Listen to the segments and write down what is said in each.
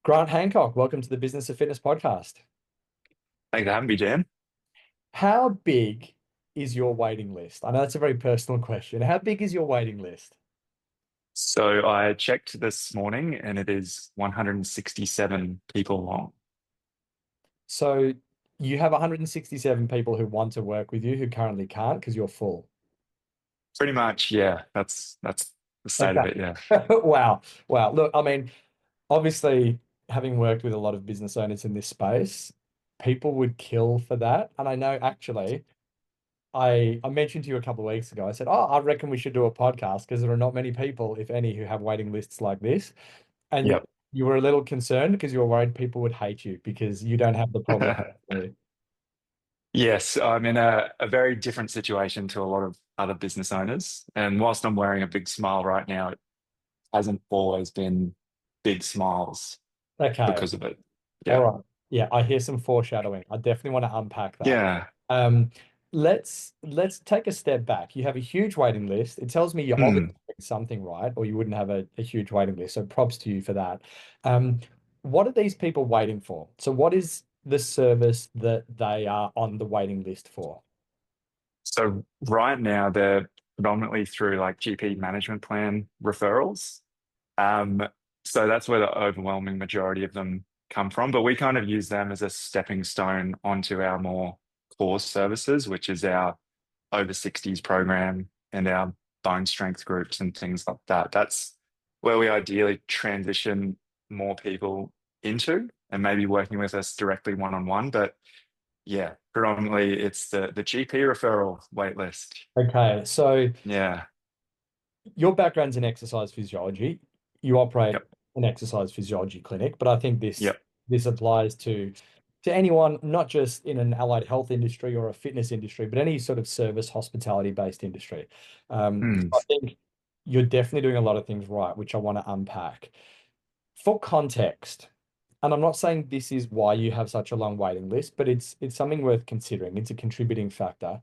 Grant Hancock, welcome to the Business of Fitness podcast. Thanks for having me, Jam. How big is your waiting list? I know that's a very personal question. How big is your waiting list? So I checked this morning and it is 167 people long. So you have 167 people who want to work with you who currently can't because you're full. Pretty much, yeah. That's the state of Okay. it, yeah. Wow. Wow. Look, I mean, obviously, having worked with a lot of business owners in this space, people would kill for that. And I know actually, I mentioned to you a couple of weeks ago, I said, oh, I reckon we should do a podcast because there are not many people, if any, who have waiting lists like this. And Yep. you were a little concerned because you were worried people would hate you because you don't have the problem. Yes, I'm in a very different situation to a lot of other business owners. And whilst I'm wearing a big smile right now, it hasn't always been big smiles Okay. because of it. All Yeah. right. Yeah, I hear some foreshadowing. I definitely want to unpack that. Yeah. Um, let's take a step back. You have a huge waiting list. It tells me you're obviously Hmm. doing something right, or you wouldn't have a huge waiting list. So props to you for that. Um, what are these people waiting for? So what is the service that they are on the waiting list for? So right now they're predominantly through like GP management plan referrals. Um, so that's where the overwhelming majority of them come from. But we kind of use them as a stepping stone onto our more core services, which is our over 60s program and our bone strength groups and things like that. That's where we ideally transition more people into and maybe working with us directly one on one. But yeah, predominantly it's the GP referral wait list. Okay, so Yeah. your background's in exercise physiology. You operate Yep. an exercise physiology clinic, but I think this Yep. this applies to anyone, not just in an allied health industry or a fitness industry, but any sort of service hospitality based industry. Mm. I think you're definitely doing a lot of things right, which I want to unpack. For context, and I'm not saying this is why you have such a long waiting list, but it's something worth considering. It's a contributing factor.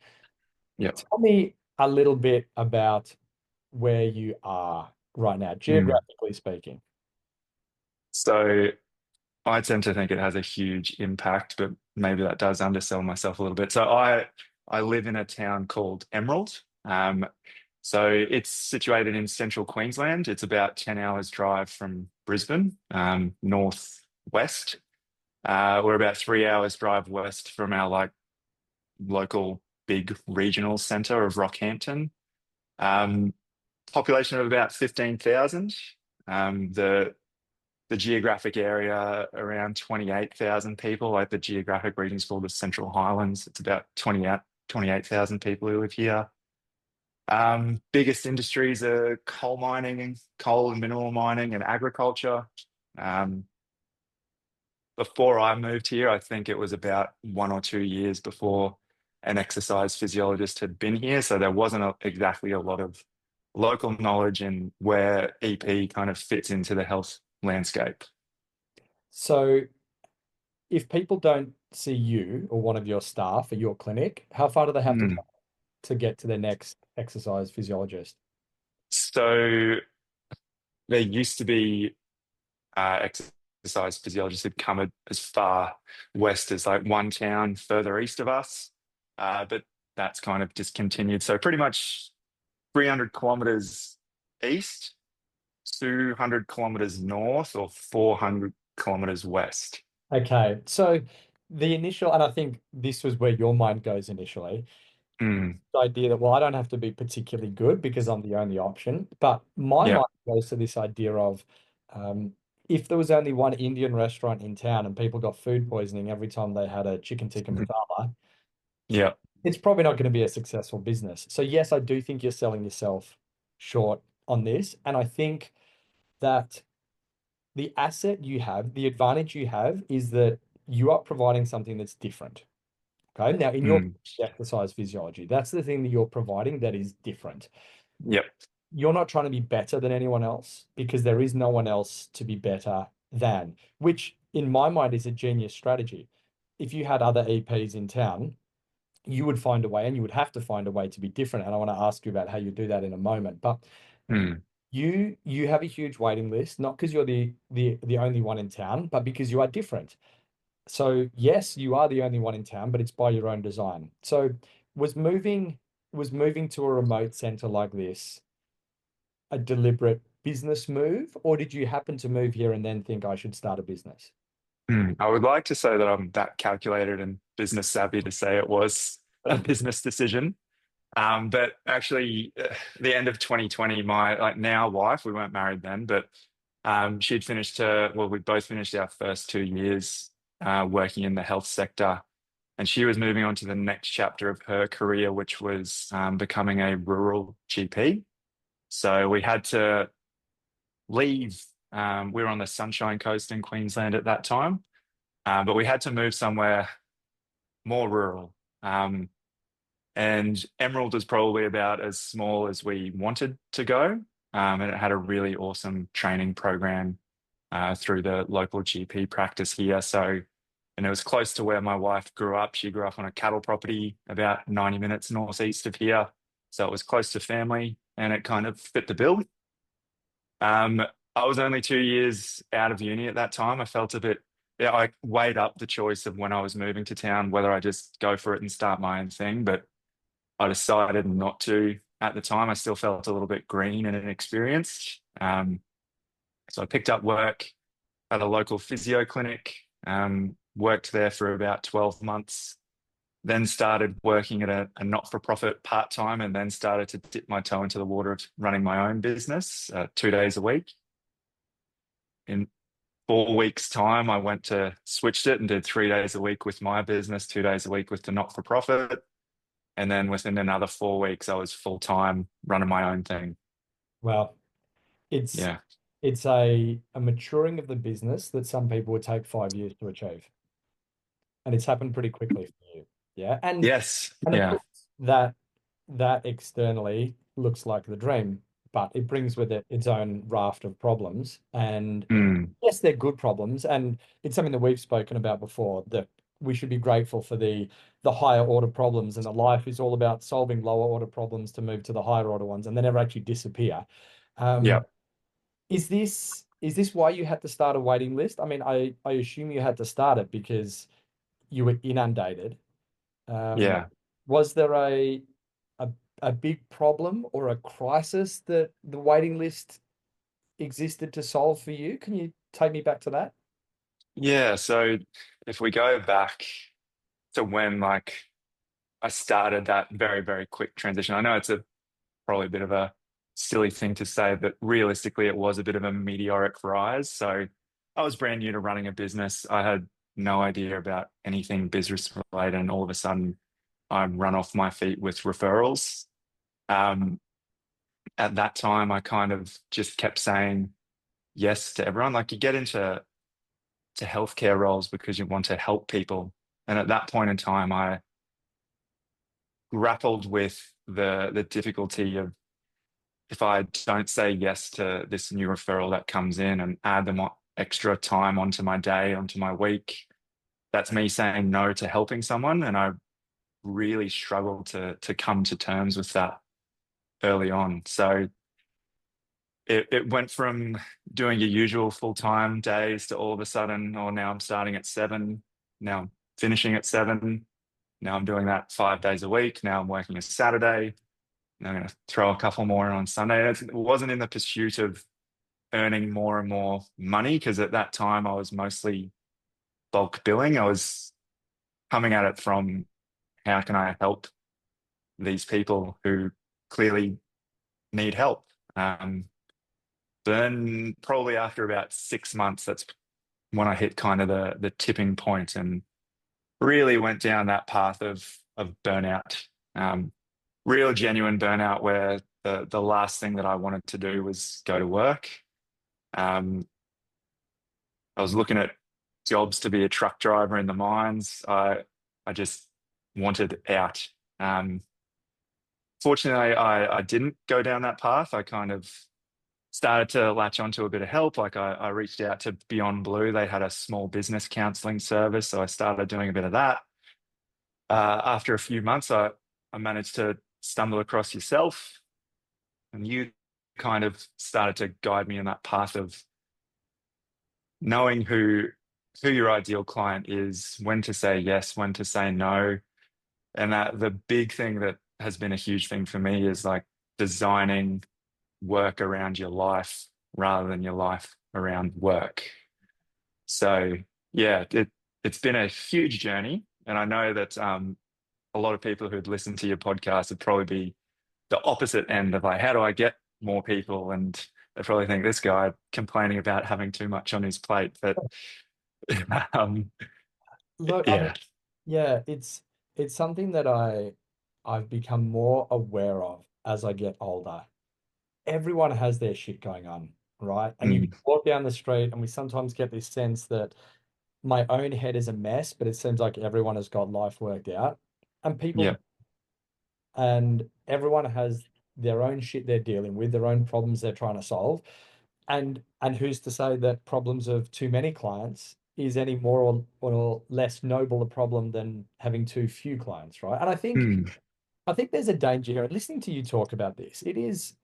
Yep. Tell me a little bit about where you are right now, Mm. geographically speaking. So I tend to think it has a huge impact, but maybe that does undersell myself a little bit. So I live in a town called Emerald. So it's situated in central Queensland. It's about 10 hours drive from Brisbane, northwest. We're about 3 hours drive west from our like local big regional centre of Rockhampton. Um, Population of about 15,000. The geographic area around 28,000 people, like the geographic region's called the Central Highlands. It's about 28,000 people who live here. Biggest industries are coal mining, coal and mineral mining, and agriculture. Um, Before I moved here, I think it was about 1 or 2 years before an exercise physiologist had been here. So there wasn't exactly a lot of local knowledge in where EP kind of fits into the health landscape. So if people don't see you or one of your staff at your clinic, how far do they have to Hmm. go to get to their next exercise physiologist? So there used to be exercise physiologists who'd come as far west as like one town further east of us, but that's kind of discontinued. So pretty much 300 kilometers east, 200 kilometers north, or 400 kilometers west. Okay, so the initial, and I think this was where your mind goes initially, Mm, the idea that, well, I don't have to be particularly good because I'm the only option. But my yeah. mind goes to this idea of um, if there was only one Indian restaurant in town and people got food poisoning every time they had a chicken tikka masala, Yeah. it's probably not going to be a successful business. So yes, I do think you're selling yourself short on this. And I think that the asset you have, the advantage you have is that you are providing something that's different. Okay. Now, in your Mm, exercise physiology, that's the thing that you're providing that is different. yep. You're not trying to be better than anyone else because there is no one else to be better than, which in my mind is a genius strategy. If you had other EPs in town, you would find a way and you would have to find a way to be different. And I want to ask you about how you do that in a moment. But Mm. You have a huge waiting list, not because you're the only one in town, but because you are different. So yes, you are the only one in town, but it's by your own design. So was moving was moving to a remote center like this a deliberate business move, or did you happen to move here and then think I should start a business? I would like to say that I'm that calculated and business savvy to say it was a business decision. But actually, the end of 2020, my like now wife, we weren't married then, but she'd finished her, well, we both finished our first 2 years working in the health sector, and she was moving on to the next chapter of her career, which was becoming a rural GP. So we had to leave. We were on the Sunshine Coast in Queensland at that time, but we had to move somewhere more rural. And Emerald was probably about as small as we wanted to go. And it had a really awesome training program through the local GP practice here. So, and it was close to where my wife grew up. She grew up on a cattle property about 90 minutes northeast of here. So it was close to family and it kind of fit the bill. Um, I was only 2 years out of uni at that time. I felt a bit, yeah, I weighed up the choice of when I was moving to town, whether I just go for it and start my own thing. But I decided not to at the time. I still felt a little bit green and inexperienced. So I picked up work at a local physio clinic, worked there for about 12 months, then started working at a not-for-profit part-time, and then started to dip my toe into the water of running my own business 2 days a week. In 4 weeks' time, I went to switched it and did 3 days a week with my business, 2 days a week with the not-for-profit. And then within another 4 weeks, I was full time running my own thing. Well, it's Yeah. it's a maturing of the business that some people would take 5 years to achieve. And it's happened pretty quickly for you. Yeah. Yes. And of Yeah. course that externally looks like the dream, but it brings with it its own raft of problems. And Mm. yes, they're good problems. And it's something that we've spoken about before, that we should be grateful for the higher order problems, and that life is all about solving lower order problems to move to the higher order ones, and they never actually disappear. Yeah. Um, is this why you had to start a waiting list? I mean, I assume you had to start it because you were inundated. Um, Yeah. was there a a big problem or a crisis that the waiting list existed to solve for you? Can you take me back to that? Yeah. So if we go back to when like I started that very, very quick transition, I know it's a probably a bit of a silly thing to say, but realistically it was a bit of a meteoric rise. So I was brand new to running a business. I had no idea about anything business related, and all of a sudden I'm run off my feet with referrals. Um, at that time, I kind of just kept saying yes to everyone. Like you get into healthcare roles because you want to help people. And at that point in time, I grappled with the difficulty of if I don't say yes to this new referral that comes in and add extra time onto my day, onto my week, that's me saying no to helping someone. And I really struggled to come to terms with that early on. So it went from doing your usual full-time days to all of a sudden, oh, now I'm starting at 7, now I'm finishing at 7, now I'm doing that 5 days a week, now I'm working a Saturday, now I'm going to throw a couple more in on Sunday. And it wasn't in the pursuit of earning more and more money, because at that time I was mostly bulk billing. I was coming at it from how can I help these people who clearly need help. Um, then probably after about 6 months, that's when I hit kind of the tipping point and really went down that path of burnout. Real genuine burnout where the last thing that I wanted to do was go to work. Um, I was looking at jobs to be a truck driver in the mines. I just wanted out. Um, Fortunately, I didn't go down that path. I kind of started to latch onto a bit of help. Like I reached out to Beyond Blue. They had a small business counseling service, so I started doing a bit of that. After a few months, I managed to stumble across yourself and you. kind of started to guide me in that path of knowing who your ideal client is, when to say yes, when to say no. And that the big thing that has been a huge thing for me is like designing work around your life rather than your life around work. So yeah, it's been a huge journey. And I know that a lot of people who'd listen to your podcast would probably be the opposite end of like, how do I get more people? And they probably think this guy complaining about having too much on his plate. But um, Look, I mean, yeah. yeah, it's something that I've become more aware of as I get older. Everyone has their shit going on, right? And you Mm, walk down the street, and we sometimes get this sense that my own head is a mess, but it seems like everyone has got life worked out. And yeah. everyone has their own shit they're dealing with, their own problems they're trying to solve. And who's to say that problems of too many clients is any more or less noble a problem than having too few clients, right? And Mm, I think there's a danger here. And listening to you talk about this, it is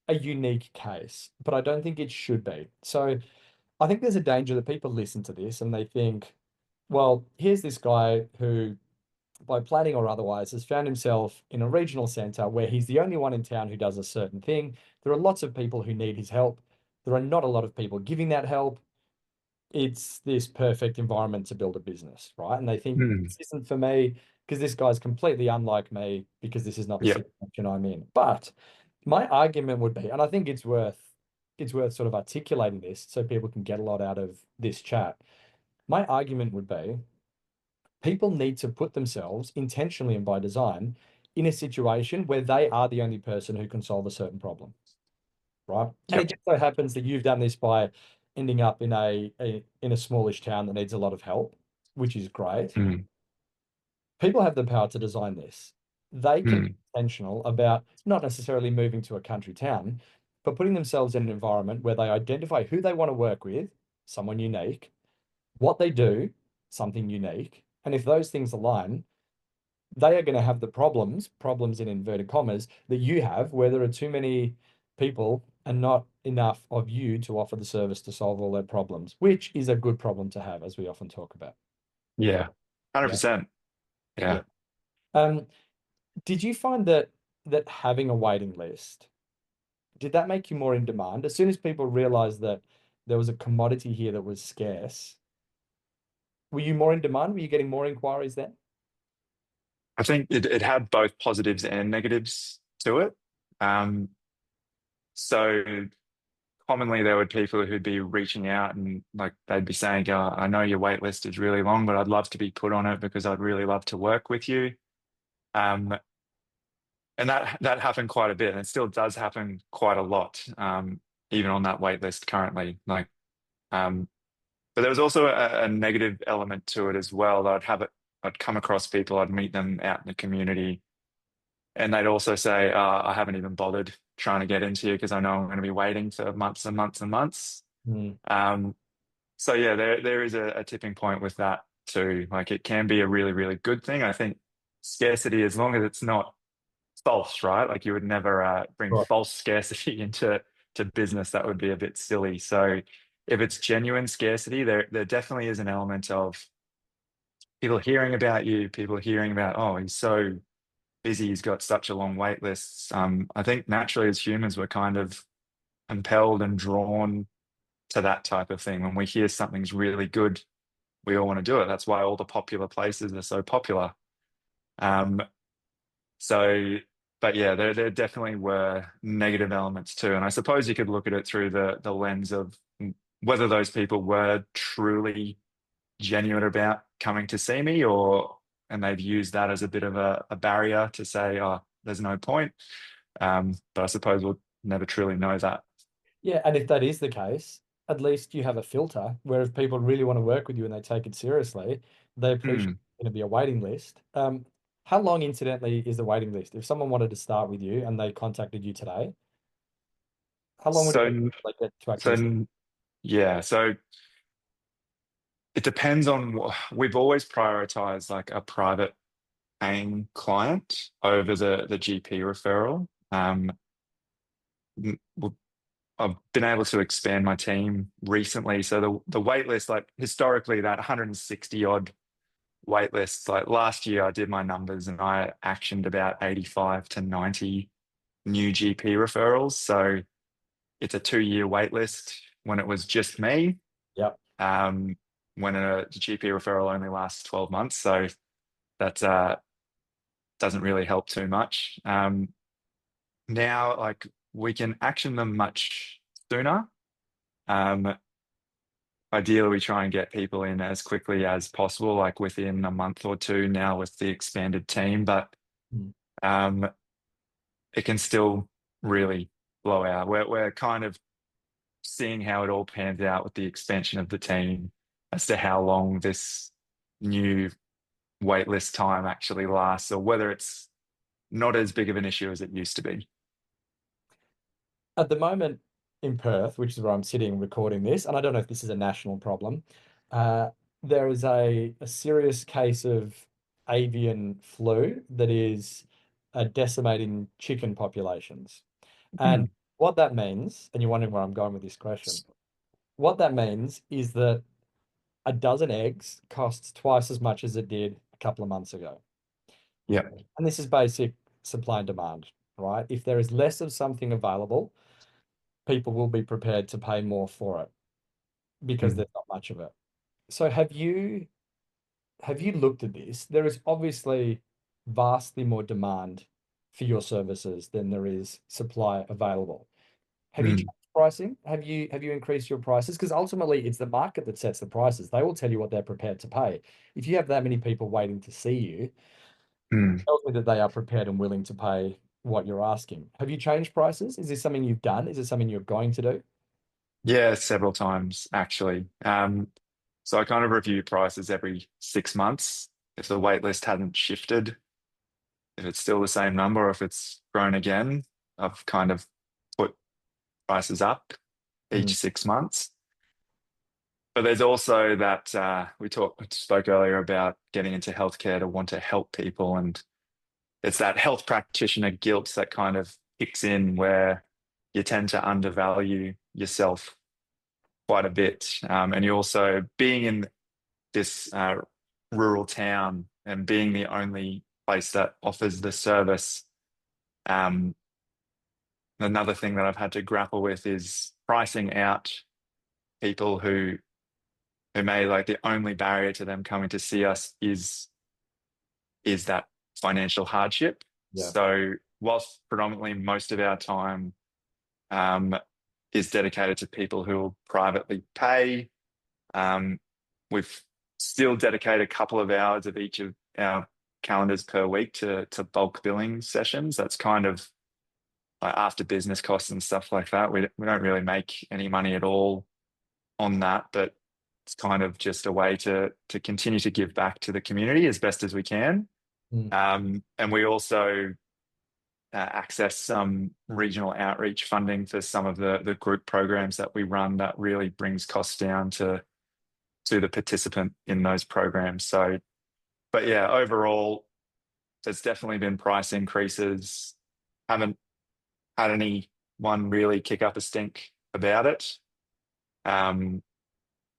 a unique case, but I don't think it should be. So I think there's a danger that people listen to this and they think, well, here's this guy who, by planning or otherwise, has found himself in a regional center where he's the only one in town who does a certain thing. There are lots of people who need his help. There are not a lot of people giving that help. It's this perfect environment to build a business, right? And they think mm, this isn't for me because this guy's completely unlike me because this is not the yeah. situation I'm in. But my argument would be, and I think it's worth sort of articulating this so people can get a lot out of this chat. My argument would be people need to put themselves intentionally and by design in a situation where they are the only person who can solve a certain problem, right? And it Yep. just so happens that you've done this by ending up in a smallish town that needs a lot of help, which is great. Mm, People have the power to design this. They can be mm, intentional about not necessarily moving to a country town, but putting themselves in an environment where they identify who they want to work with, someone unique, what they do, something unique. And if those things align, they are going to have the problems in inverted commas, that you have, where there are too many people and not enough of you to offer the service to solve all their problems, which is a good problem to have, as we often talk about. yeah. Yeah. 100%. Yeah. Yeah. Um, did you find that having a waiting list, did that make you more in demand? As soon as people realized that there was a commodity here that was scarce, were you more in demand? Were you getting more inquiries then? I think it had both positives and negatives to it. Um, so commonly there would people who'd be reaching out and like they'd be saying, I know your wait list is really long, but I'd love to be put on it because I'd really love to work with you. Um, and that happened quite a bit, and it still does happen quite a lot, even on that wait list currently. Um, but there was also a negative element to it as well. That I'd come across people, I'd meet them out in the community, and they'd also say, I haven't even bothered trying to get into you because I know I'm going to be waiting for months and months and months. Hmm. Um, so yeah, there is a tipping point with that too. Like it can be a really, really good thing. I think scarcity, as long as it's not false, right? Like you would never bring Right. false scarcity into business. That would be a bit silly. So if it's genuine scarcity, there definitely is an element of people hearing about you, people hearing about, oh, he's so busy, he's got such a long wait list. I think naturally as humans, we're kind of compelled and drawn to that type of thing. When we hear something's really good, we all want to do it. That's why all the popular places are so popular. Um, so, but yeah, there definitely were negative elements too. And I suppose you could look at it through the lens of whether those people were truly genuine about coming to see me and they've used that as a bit of a barrier to say, oh, there's no point. But I suppose we'll never truly know that. Yeah, and if that is the case, at least you have a filter where if people really want to work with you and they take it seriously, they appreciate Hmm. it's going to be a waiting list. How long, incidentally, is the waiting list? If someone wanted to start with you and they contacted you today, how long would it take So, like that to actually start? so yeah, so it depends on we've always prioritized like a private paying client over the GP referral. well, I've been able to expand my team recently. So the wait list, like historically, that 160 odd wait lists, like last year I did my numbers and I actioned about 85 to 90 new GP referrals. So it's a 2 year wait list when it was just me. Yep. Um, when a GP referral only lasts 12 months. So that doesn't really help too much. Now, like we can action them much sooner. Um, Ideally, we try and get people in as quickly as possible, like within a month or two now with the expanded team, but Mm. um, it can still really blow out. We're kind of seeing how it all pans out with the expansion of the team as to how long this new waitlist time actually lasts, or whether it's not as big of an issue as it used to be. At the moment in Perth, which is where I'm sitting recording this, and I don't know if this is a national problem, uh, there is a serious case of avian flu that is decimating chicken populations. And Mm, what that means, and you're wondering where I'm going with this question, what that means is that a dozen eggs costs twice as much as it did a couple of months ago. yeah. And this is basic supply and demand, right? If there is less of something available, people will be prepared to pay more for it because Mm, there's not much of it. So have you looked at this? There is obviously vastly more demand for your services than there is supply available. Have you changed mm, pricing? Have you increased your prices? Because ultimately it's the market that sets the prices. They will tell you what they're prepared to pay. If you have that many people waiting to see you, mm. tells me that they are prepared and willing to pay what you're asking. Have you changed prices? Is this something you've done? Is it something you're going to do? Yeah, several times actually. So I kind of review prices every 6 months. If the wait list hasn't shifted, if it's still the same number, or if it's grown again, I've kind of put prices up Mm, each 6 months. But there's also that spoke earlier about getting into healthcare to want to help people, and it's that health practitioner guilt that kind of kicks in where you tend to undervalue yourself quite a bit. And you also being in this rural town and being the only place that offers the service. Um, Another thing that I've had to grapple with is pricing out people who may like the only barrier to them coming to see us is that financial hardship. yeah. So whilst predominantly most of our time um, is dedicated to people who will privately pay, um, we've still dedicated a couple of hours of each of our calendars per week to bulk billing sessions. That's kind of like after business costs and stuff like that. We don't really make any money at all on that, but it's kind of just a way to continue to give back to the community as best as we can. Mm, And we also access some regional outreach funding for some of the group programs that we run that really brings costs down to the participant in those programs. So, but yeah, overall, there's definitely been price increases. Haven't had anyone really kick up a stink about it. Um,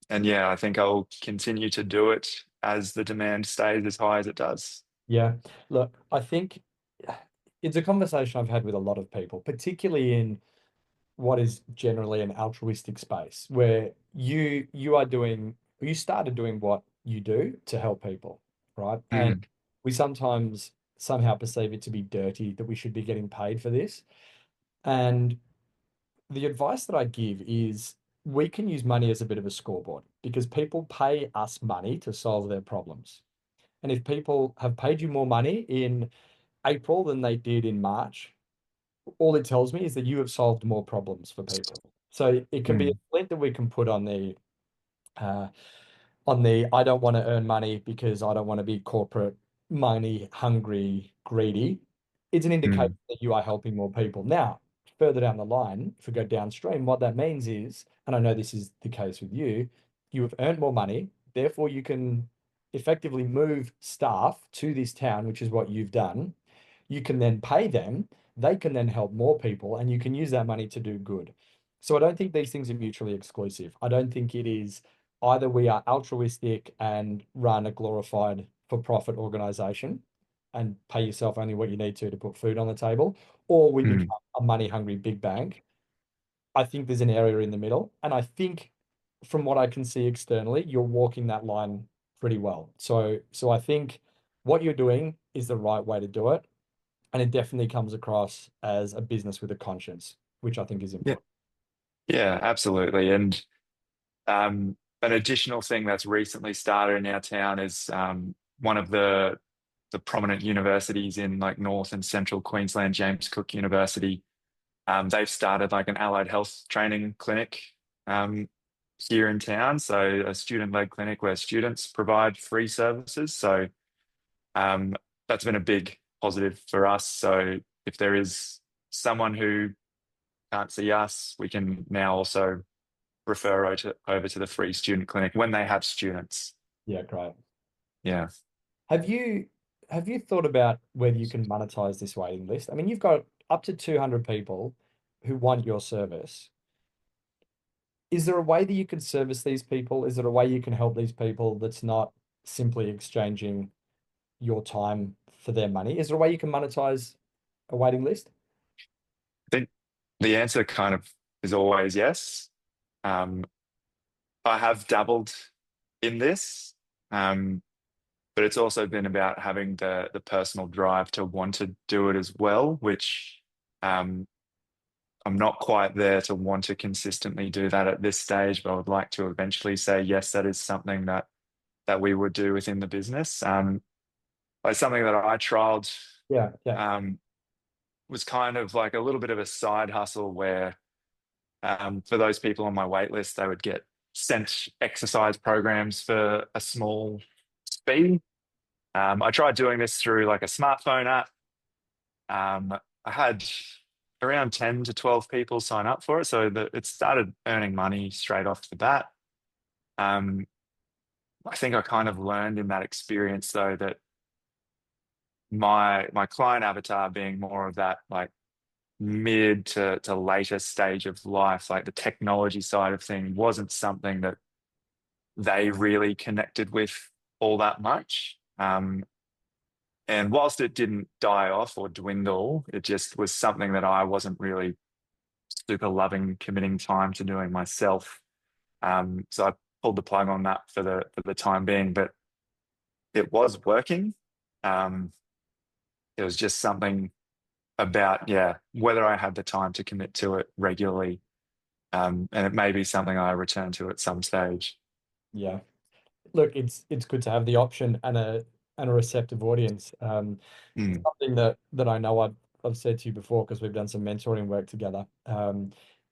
and yeah, I think I'll continue to do it as the demand stays as high as it does. yeah. Look, I think it's a conversation I've had with a lot of people, particularly in what is generally an altruistic space where you started doing what you do to help people, right? And Mm, we sometimes somehow perceive it to be dirty that we should be getting paid for this. And the advice that I give is we can use money as a bit of a scoreboard because people pay us money to solve their problems. And if people have paid you more money in April than they did in March, all it tells me is that you have solved more problems for people. So it can be a mm, flint that we can put uh, on the I don't want to earn money because I don't want to be corporate money hungry, greedy. It's an indication mm, that you are helping more people. Now, further down the line, if we go downstream, what that means is, and I know this is the case with you, you have earned more money, therefore you can effectively move staff to this town, which is what you've done. You can then pay them. they can then help more people and you can use that money to do good. So I don't think these things are mutually exclusive. I don't think it is either we are altruistic and run a glorified for-profit organization and pay yourself only what you need to put food on the table, or we Mm. become a money-hungry big bank. I think there's an area in the middle, and I think from what I can see externally, you're walking that line pretty well. So I think what you're doing is the right way to do it, and it definitely comes across as a business with a conscience, which I think is Yeah, important. yeah, absolutely. And an additional thing that's recently started in our town is one of the prominent universities in like North and Central Queensland, James Cook University. They've started like an allied health training clinic um, here in town. So a student-led clinic where students provide free services. So um, that's been a big positive for us. So if there is someone who can't see us, we can now also refer over to the free student clinic when they have students. Yeah, great. Yeah. Have you have you thought about whether you can monetize this waiting list? I mean, you've got up to 200 people who want your service. Is there a way that you can service these people? Is there a way you can help these people that's not simply exchanging your time for their money? Is there a way you can monetize a waiting list? I think the answer kind of is always yes. Um, I have dabbled in this, um, but it's also been about having the personal drive to want to do it as well, which um, I'm not quite there to want to consistently do that at this stage, but I would like to eventually say yes, that is something that we would do within the business. Like something that I trialed Yeah, yeah. um, was kind of like a little bit of a side hustle where for those people on my wait list, they would get sent exercise programs for a small fee. I tried doing this through like a smartphone app. I had around 10 to 12 people sign up for it. So it started earning money straight off the bat. Um, I think I kind of learned in that experience though that my client avatar being more of that like mid to later stage of life, like the technology side of thing wasn't something that they really connected with all that much. And whilst it didn't die off or dwindle, it just was something that I wasn't really super loving committing time to doing myself. So I pulled the plug on that for the time being, but it was working. Um, it was just something about, yeah, whether I had the time to commit to it regularly. And it may be something I return to at some stage. Yeah. Look, it's good to have the option and a receptive audience. Mm, Something that I know I've said to you before because we've done some mentoring work together.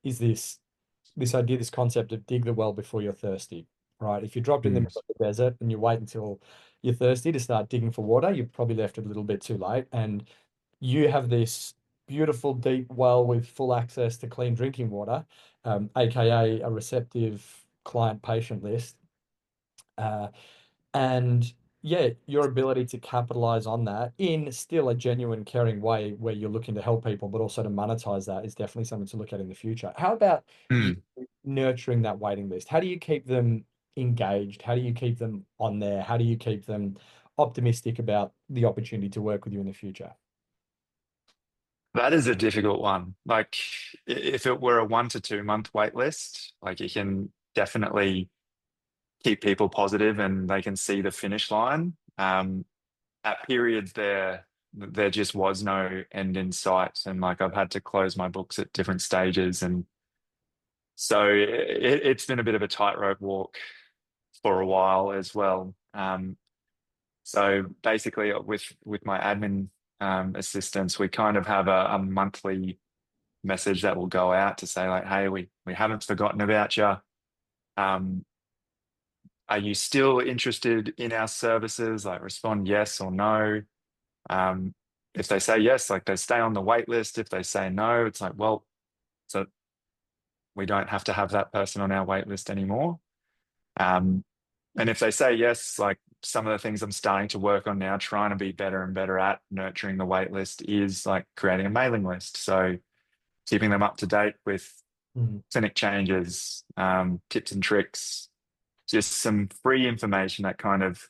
Is this idea, this concept of dig the well before you're thirsty, right? If you're dropped in the mm. middle of the desert and you wait until you're thirsty to start digging for water, you're probably left a little bit too late. And you have this beautiful deep well with full access to clean drinking water, aka a receptive client patient list. Uh, and yeah, your ability to capitalize on that in still a genuine, caring way where you're looking to help people, but also to monetize that is definitely something to look at in the future. How about you Mm. nurturing that waiting list? How do you keep them engaged? How do you keep them on there? How do you keep them optimistic about the opportunity to work with you in the future? That is a difficult one. Like, if it were a 1 to 2 month wait list, like you can definitely keep people positive and they can see the finish line. At periods there just was no end in sight, and like I've had to close my books at different stages, and so it's been a bit of a tightrope walk for a while as well. So basically, with my admin assistants, we kind of have a monthly message that will go out to say like, hey, we haven't forgotten about you. Um, are you still interested in our services? Like respond yes or no. Um, if they say yes, like they stay on the wait list. If they say no, it's like, well, so we don't have to have that person on our wait list anymore. Um, And if they say yes, like some of the things I'm starting to work on now, trying to be better and better at nurturing the wait list is like creating a mailing list. So keeping them up to date with Mm. clinic changes, tips and tricks, just some free information that kind of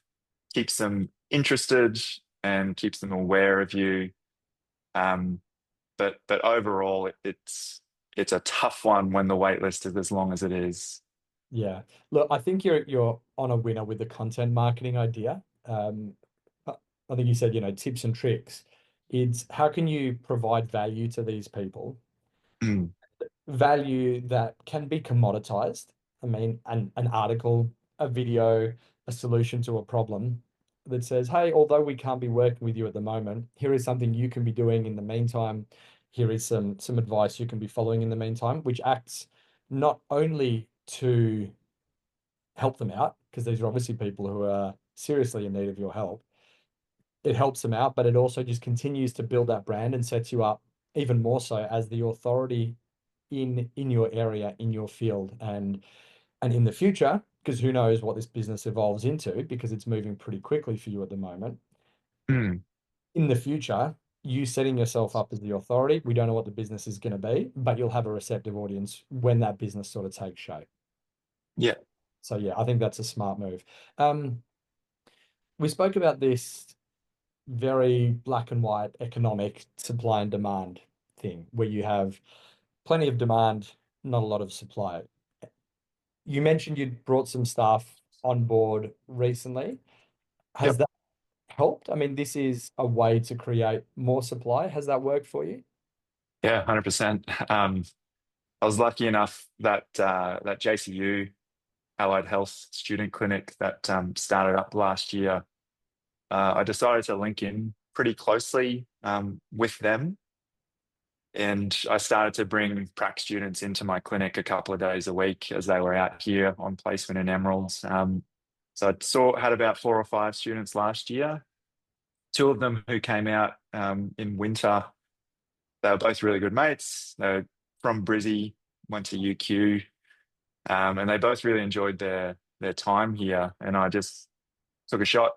keeps them interested and keeps them aware of you. Um, but overall, it's a tough one when the wait list is as long as it is. Yeah. Look, I think you're on a winner with the content marketing idea. I I think you said, tips and tricks. It's how can you provide value to these people, Mm, value that can be commoditized. I mean, an article, a video, a solution to a problem that says, hey, although we can't be working with you at the moment, here is something you can be doing in the meantime. Here is some advice you can be following in the meantime, which acts not only to help them out, because these are obviously people who are seriously in need of your help. It helps them out, but it also just continues to build that brand and sets you up even more so as the authority in your area, in your field, and in the future, because who knows what this business evolves into, because it's moving pretty quickly for you at the moment. mm, In the future, you setting yourself up as the authority, we don't know what the business is going to be, but you'll have a receptive audience when that business sort of takes shape. yeah, So yeah, I think that's a smart move. Um, we spoke about this very black and white economic supply and demand thing, where you have plenty of demand, not a lot of supply. You mentioned you'd brought some staff on board recently. Has yep, that helped? I mean, this is a way to create more supply. Has that worked for you? yeah, 100%. I was lucky enough that that JCU Allied Health Student Clinic that started up last year. I decided to link in pretty closely with them, and I started to bring prac students into my clinic a couple of days a week as they were out here on placement in Emeralds. So I had about 4 or 5 students last year. Two of them who came out in winter. They were both really good mates. They're from Brizzy, went to UQ, and they both really enjoyed their time here. And I just took a shot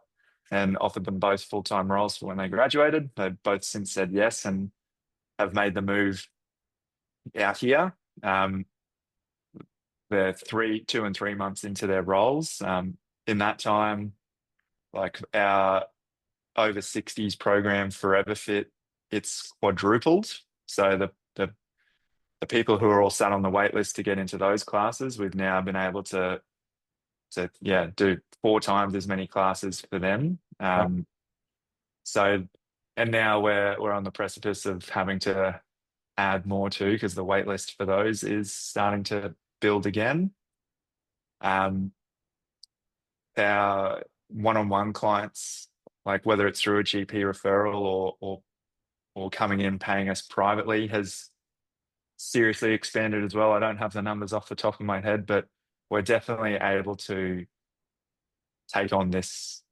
and offered them both full-time roles for when they graduated. They've both since said yes and have made the move out here. Um, they're 2 and 3 months into their roles. In that time, like our over 60s program Forever Fit, it's quadrupled. So the people who are all sat on the wait list to get into those classes, we've now been able to yeah, do 4 times as many classes for them. Wow. So and now we're on the precipice of having to add more too, because the wait list for those is starting to build again. Um, our one-on-one clients, like whether it's through a GP referral or coming in paying us privately, has seriously expanded as well. I don't have the numbers off the top of my head, but we're definitely able to take on this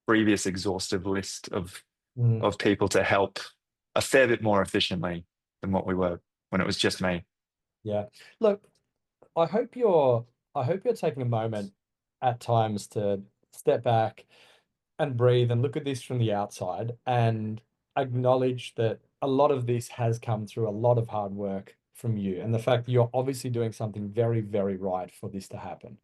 previous exhaustive list Mm, of people to help a fair bit more efficiently than what we were when it was just me. yeah. Look, I hope you're I hope you're taking a moment at times to step back and breathe and look at this from the outside and acknowledge that a lot of this has come through a lot of hard work from you and the fact that you're obviously doing something very, very right for this to happen.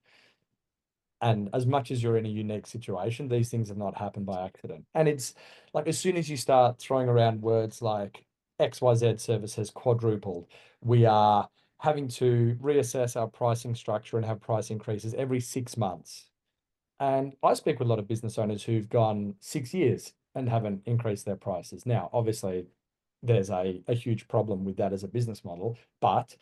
And as much as you're in a unique situation, these things have not happened by accident. And it's like as soon as you start throwing around words like XYZ service has quadrupled, we are having to reassess our pricing structure and have price increases every 6 months. And I speak with a lot of business owners who've gone 6 years and haven't increased their prices. Now, obviously, there's a huge problem with that as a business model, but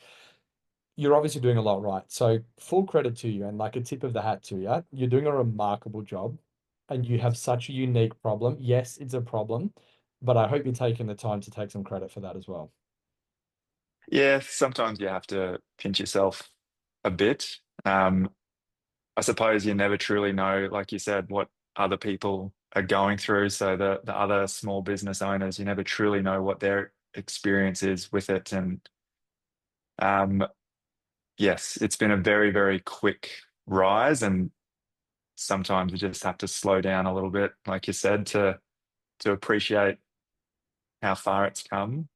you're obviously doing a lot right. So full credit to you and like a tip of the hat to you. You're doing a remarkable job and you have such a unique problem. Yes, it's a problem, but I hope you're taking the time to take some credit for that as well. Yeah, sometimes you have to pinch yourself a bit. I suppose you never truly know, like you said, what other people are going through. So the other small business owners, you never truly know what their experience is with it. And um, yes, it's been a very, very quick rise. And sometimes you just have to slow down a little bit, like you said, to appreciate how far it's come,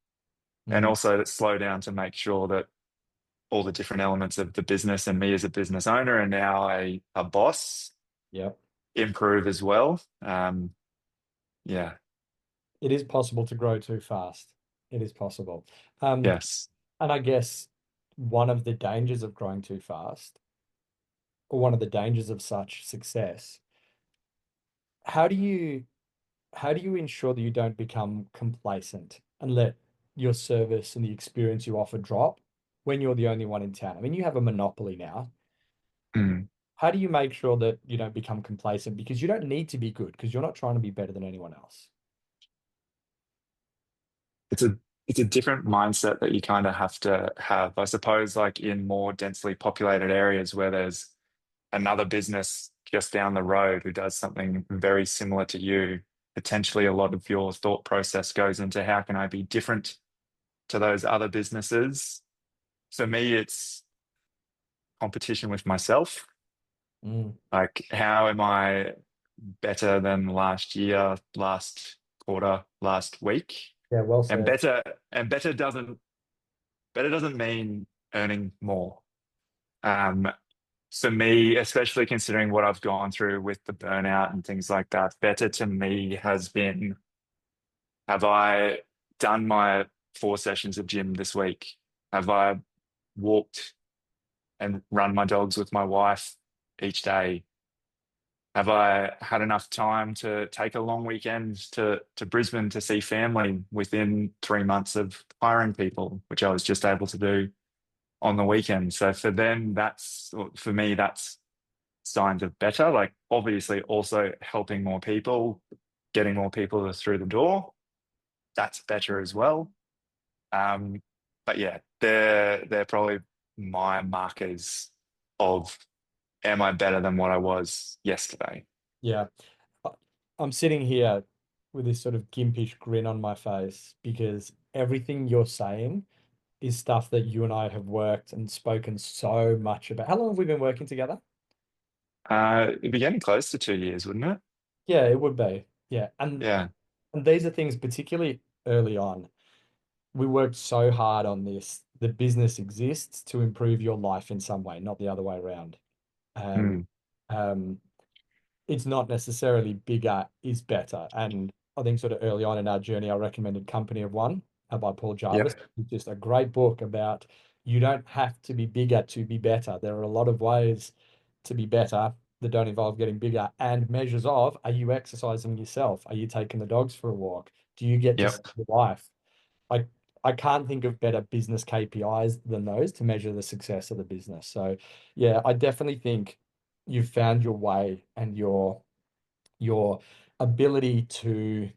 and Mm, also to slow down to make sure that all the different elements of the business and me as a business owner and now a boss yeah. improve as well. Yeah, It is possible to grow too fast. It is possible. Um, yes. and I guess one of the dangers of growing too fast, or one of the dangers of such success, how do you how do you ensure that you don't become complacent and let your service and the experience you offer drop when you're the only one in town? I mean, you have a monopoly now. Mm. How do you make sure that you don't become complacent? Because you don't need to be good because you're not trying to be better than anyone else. It's a different mindset that you kind of have to have. I suppose like in more densely populated areas where there's another business just down the road who does something very similar to you, potentially a lot of your thought process goes into how can I be different to those other businesses. For me, it's competition with myself. Mm. Like, how am I better than last year, last quarter, last week? Yeah, well And said. better doesn't mean earning more. Um, for me, especially considering what I've gone through with the burnout and things like that, better to me has been, have I done my 4 sessions of gym this week? Have I walked and run my dogs with my wife each day? Have I had enough time to take a long weekend to Brisbane to see family within 3 months of hiring people, which I was just able to do on the weekend? So for them, for me, that's signs of better. Like obviously also helping more people, getting more people through the door, that's better as well. Um, but yeah, they're probably my markers of am I better than what I was yesterday? Yeah. I- I'm sitting here with this sort of gimpish grin on my face because everything you're saying is stuff that you and I have worked and spoken so much about. How long have we been working together? It'd be getting close to 2 years, wouldn't it? Yeah, it would be. Yeah. Yeah. And these are things particularly early on. We worked so hard on this. The business exists to improve your life in some way, not the other way around. And Mm. um, it's not necessarily bigger is better. And I think sort of early on in our journey, I recommended Company of One by Paul Jarvis. Yep. It's just a great book about you don't have to be bigger to be better. There are a lot of ways to be better that don't involve getting bigger and measures of, are you exercising yourself? Are you taking the dogs for a walk? Do you get to see Yep. your wife? I I can't think of better business KPIs than those to measure the success of the business. So yeah, I definitely think you've found your way and your ability to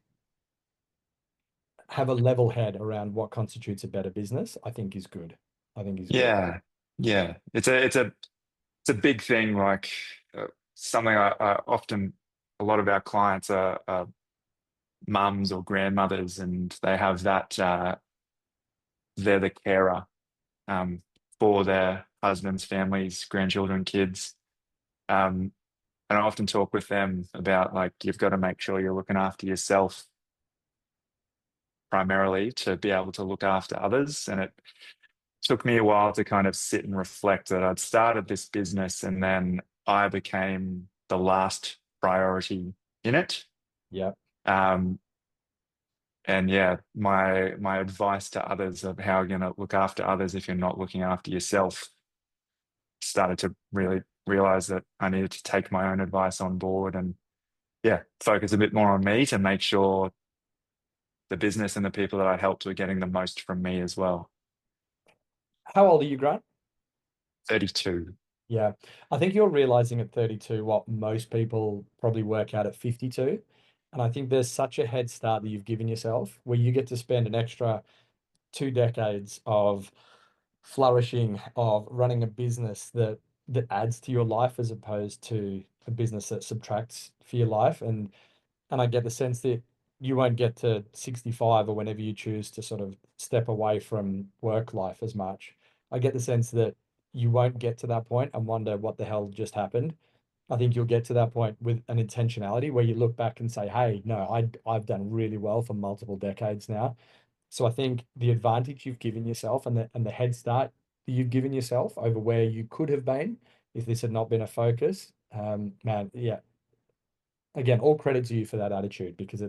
have a level head around what constitutes a better business, I think is good. I think is good. Yeah. Yeah. It's a big thing. Like something I often, a lot of our clients are mums or grandmothers, and they have that they're the carer um, for their husbands, families, grandchildren, kids. Um, and I often talk with them about like you've got to make sure you're looking after yourself primarily to be able to look after others. And it took me a while to kind of sit and reflect that I'd started this business and then I became the last priority in it. Yeah. Um, and yeah, my advice to others of how you're going to look after others if you're not looking after yourself started to really realize that I needed to take my own advice on board and yeah, focus a bit more on me to make sure the business and the people that I helped were getting the most from me as well. How old are you, Grant? 32. Yeah. I think you're realizing at 32 what most people probably work out at 52. And I think there's such a head start that you've given yourself where you get to spend an extra 2 decades of flourishing, of running a business that adds to your life as opposed to a business that subtracts for your life. And I get the sense that you won't get to 65 or whenever you choose to sort of step away from work life as much. I get the sense that you won't get to that point and wonder what the hell just happened. I think you'll get to that point with an intentionality where you look back and say, hey, no, I've done really well for multiple decades now. So I think the advantage you've given yourself and the head start that you've given yourself over where you could have been if this had not been a focus, man, yeah, again, all credit to you for that attitude because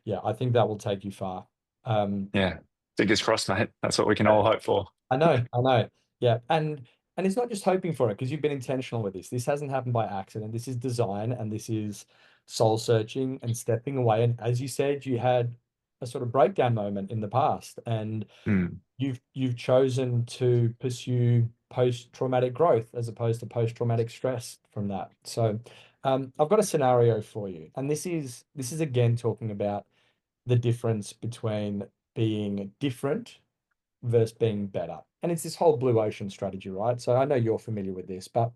yeah, I think that will take you far. Um, Yeah. Fingers crossed, mate. That's what we can all hope for. I know. Yeah. And it's not just hoping for it because you've been intentional with this. This hasn't happened by accident. This is design and this is soul searching and stepping away. And as you said, you had a sort of breakdown moment in the past and Mm. you've chosen to pursue post-traumatic growth as opposed to post-traumatic stress from that. So I've got a scenario for you. And this is again talking about the difference between being different versus being better. And it's this whole blue ocean strategy, right? So I know you're familiar with this, but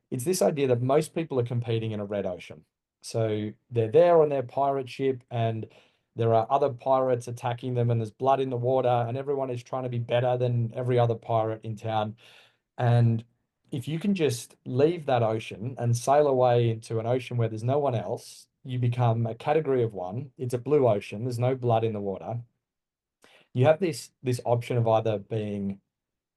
it's this idea that most people are competing in a red ocean. So they're there on their pirate ship and there are other pirates attacking them and there's blood in the water and everyone is trying to be better than every other pirate in town. And if you can just leave that ocean and sail away into an ocean where there's no one else, you become a category of one. It's a blue ocean. There's no blood in the water. You have this option of either being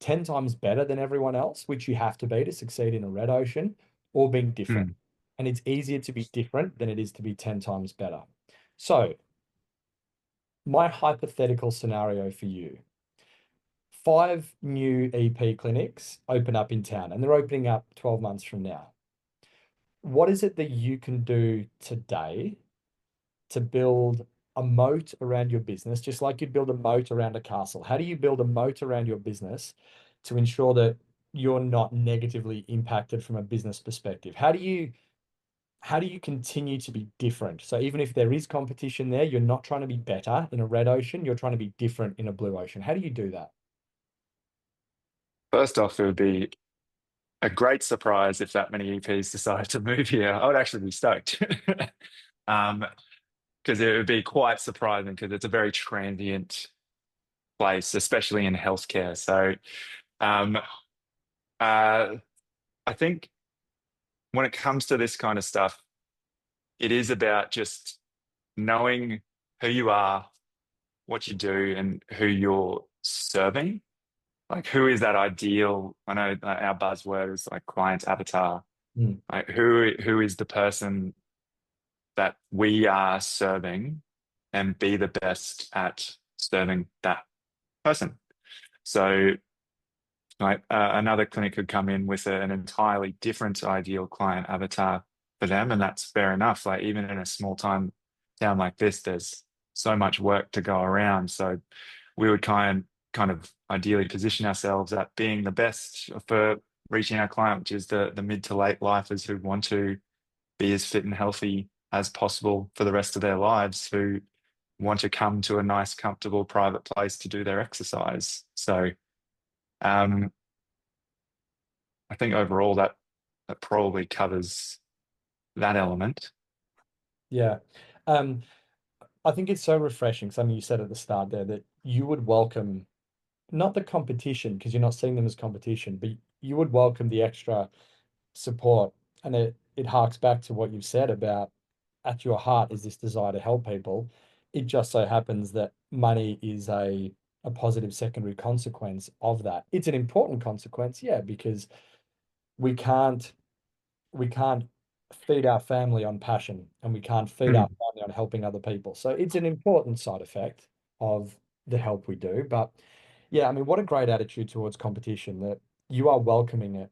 10 times better than everyone else, which you have to be to succeed in a red ocean, or being different. Mm. And it's easier to be different than it is to be 10 times better. So, my hypothetical scenario for you, 5 new EP clinics open up in town, and they're opening up 12 months from now. What is it that you can do today to build a moat around your business, just like you'd build a moat around a castle? How do you build a moat around your business to ensure that you're not negatively impacted from a business perspective? How do you continue to be different? So even if there is competition there, you're not trying to be better in a red ocean, you're trying to be different in a blue ocean. How do you do that? First off, it would be a great surprise if that many EPs decided to move here. I would actually be stoked. Um, because it would be quite surprising because it's a very transient place, especially in healthcare. So, um, uh, I think when it comes to this kind of stuff, it is about just knowing who you are, what you do, and who you're serving. Like, who is that ideal? I know our buzzword is like client avatar. Mm, Like, who is the person that we are serving, and be the best at serving that person. So, like another clinic could come in with an entirely different ideal client avatar for them, and that's fair enough. Like even in a small time town like this, there's so much work to go around. So we would kind of ideally position ourselves at being the best for reaching our client, which is the mid to late lifers who want to be as fit and healthy as possible for the rest of their lives, who want to come to a nice, comfortable, private place to do their exercise. So um, I think overall that probably covers that element. yeah. Um, I think it's so refreshing, something you said at the start there, that you would welcome not the competition because you're not seeing them as competition, but you would welcome the extra support. And it harks back to what you've said about at your heart is this desire to help people. It just so happens that money is a positive secondary consequence of that. It's an important consequence, yeah, because we can't we can't feed our family on passion and we can't feed our Mm. family on helping other people. So it's an important side effect of the help we do. But yeah, I mean, what a great attitude towards competition that you are welcoming it,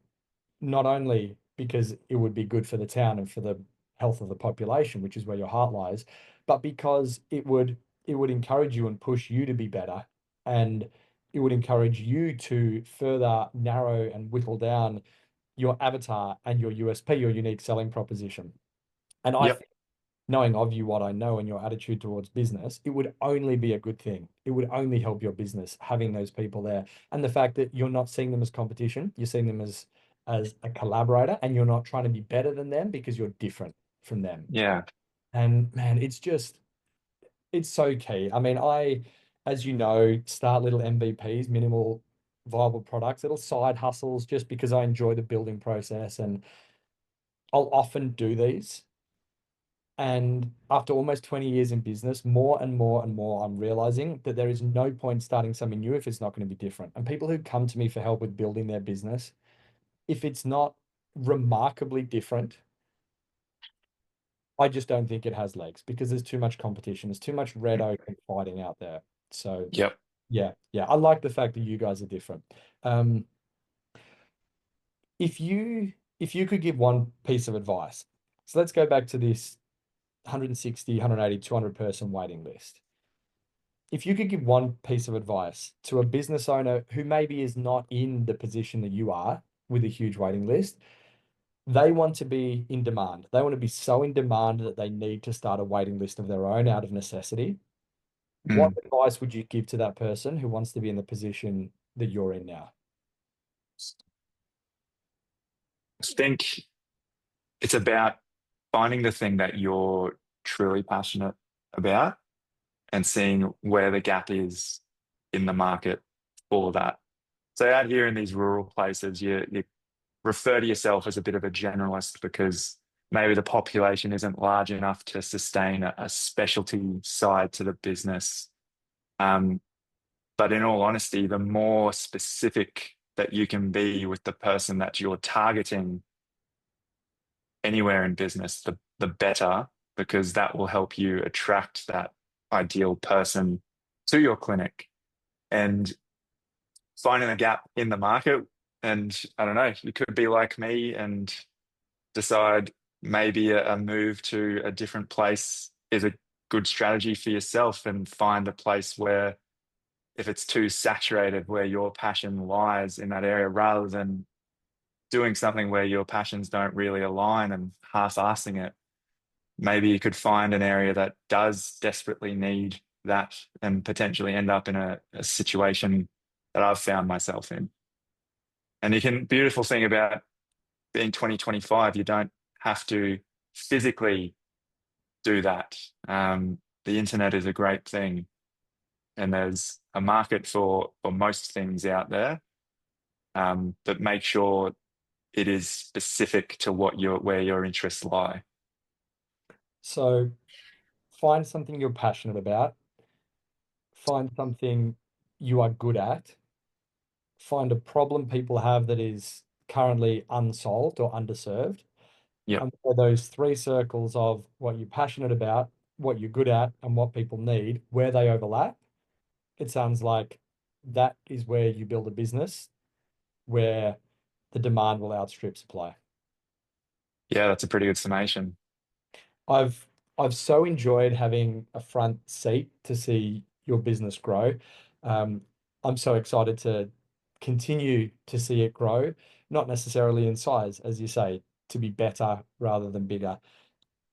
not only because it would be good for the town and for the health of the population, which is where your heart lies, but because it would encourage you and push you to be better, and it would encourage you to further narrow and whittle down your avatar and your USP, your unique selling proposition. And I Yep. think knowing of you what I know and your attitude towards business, it would only be a good thing. It would only help your business having those people there. And the fact that you're not seeing them as competition, you're seeing them as a collaborator and you're not trying to be better than them because you're different from them. Yeah. And man, it's so key. I mean, as you know, start little MVPs, minimal viable products, little side hustles just because I enjoy the building process and I'll often do these. And after almost 20 years in business, more and more and more, I'm realizing that there is no point starting something new if it's not going to be different. And people who come to me for help with building their business, if it's not remarkably different, I just don't think it has legs because there's too much competition. There's too much red oak and fighting out there. So Yep. yeah, yeah, I like the fact that you guys are different. Um, if you could give one piece of advice, so let's go back to this 160, 180, 200 person waiting list. If you could give one piece of advice to a business owner who maybe is not in the position that you are with a huge waiting list, they want to be in demand. They want to be so in demand that they need to start a waiting list of their own out of necessity. What Mm. advice would you give to that person who wants to be in the position that you're in now? I think it's about finding the thing that you're truly passionate about and seeing where the gap is in the market for that. So out here in these rural places, you refer to yourself as a bit of a generalist because maybe the population isn't large enough to sustain a specialty side to the business. Um, but in all honesty, the more specific that you can be with the person that you're targeting anywhere in business, the better, because that will help you attract that ideal person to your clinic and finding a gap in the market. And I don't know, you could be like me and decide maybe a move to a different place is a good strategy for yourself and find a place where if it's too saturated where your passion lies in that area rather than doing something where your passions don't really align and half-assing it. Maybe you could find an area that does desperately need that and potentially end up in a situation that I've found myself in. And you can, beautiful thing about being 2025, you don't have to physically do that. The internet is a great thing, and there's a market for most things out there. But make sure it is specific to what your where your interests lie. So find something you're passionate about, find something you are good at, find a problem people have that is currently unsolved or underserved. Yep. And for those three circles of what you're passionate about, what you're good at, and what people need, where they overlap, it sounds like that is where you build a business where the demand will outstrip supply. Yeah, that's a pretty good summation. I've I've so enjoyed having a front seat to see your business grow. Um, I'm so excited to continue to see it grow, not necessarily in size, as you say, to be better rather than bigger.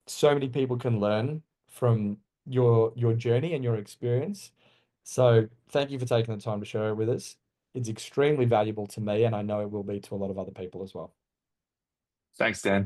So many people can learn from your journey and your experience. So thank you for taking the time to share it with us. It's extremely valuable to me, and I know it will be to a lot of other people as well. Thanks, Dan.